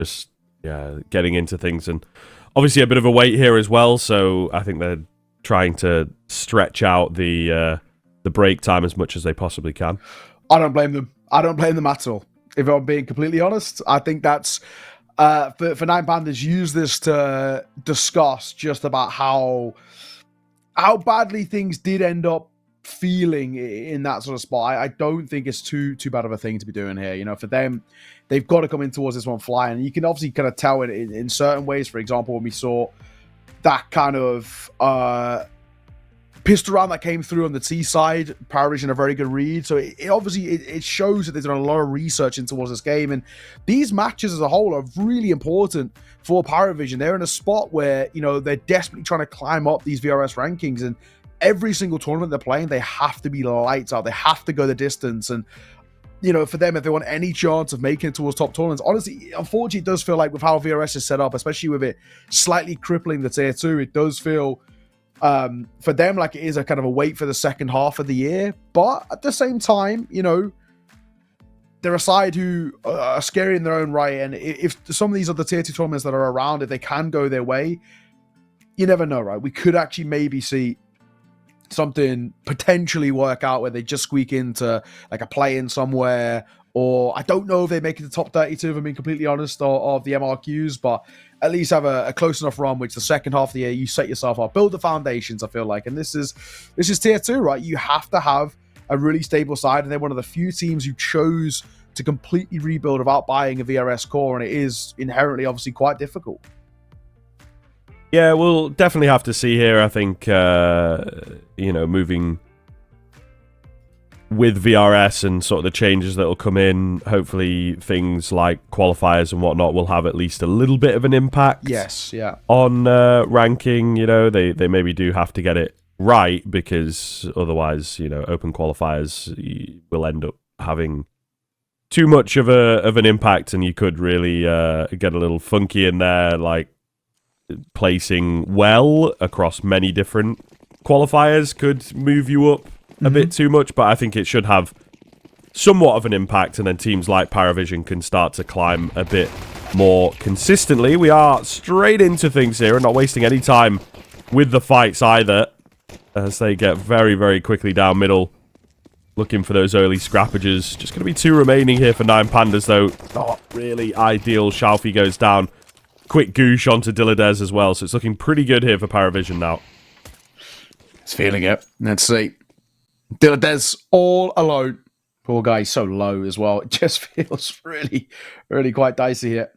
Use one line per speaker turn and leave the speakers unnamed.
just getting into things, and obviously a bit of a wait here as well. So I think they're trying to stretch out the break time as much as they possibly can.
I don't blame them. I don't blame them at all. If I'm being completely honest, I think that's for Nine Pandas, use this to discuss just about how badly things did end up feeling in that sort of spot. I don't think it's too bad of a thing to be doing here. You know, for them, they've got to come in towards this one flying. And you can obviously kind of tell in certain ways. For example, when we saw that kind of pistol round that came through on the T side, Paravision a very good read. So it obviously it shows that there's done a lot of research in towards this game, and these matches as a whole are really important for Paravision. They're in a spot where, you know, they're desperately trying to climb up these VRS rankings, and every single tournament they're playing, they have to be lights out. They have to go the distance, and you know, for them, if they want any chance of making it towards top tournaments, honestly, unfortunately, it does feel like with how VRS is set up, especially with it slightly crippling the tier 2, it does feel for them like it is a kind of a wait for the second half of the year. But at the same time, you know, they're a side who are scary in their own right, and if some of these other tier 2 tournaments that are around, if they can go their way, you never know, right? We could actually maybe see something potentially work out where they just squeak into like a play-in somewhere, or I don't know if they make it the top 32, if I'm being completely honest, of the MRQs, but at least have a close enough run, which the second half of the year, you set yourself up, build the foundations, I feel like. And this is tier 2, right? You have to have a really stable side, and they're one of the few teams who chose to completely rebuild without buying a VRS core, and it is inherently obviously quite difficult.
Yeah, we'll definitely have to see here. I think, you know, moving with VRS and sort of the changes that will come in, hopefully things like qualifiers and whatnot will have at least a little bit of an impact.
Yes, yeah.
On ranking, you know, they maybe do have to get it right, because otherwise, you know, open qualifiers will end up having too much of an impact, and you could really get a little funky in there, like placing well across many different qualifiers could move you up a bit too much, but I think it should have somewhat of an impact, and then teams like Paravision can start to climb a bit more consistently. We are straight into things here and not wasting any time with the fights either, as they get very, very quickly down middle, looking for those early scrappages. Just going to be 2 remaining here for Nine Pandas, though. Not really ideal. Shalfie goes down. Quick goosh onto Diladez as well, so it's looking pretty good here for Paravision now.
It's feeling it. Let's see. Diladez all alone. Poor guy, so low as well. It just feels really, really quite dicey here.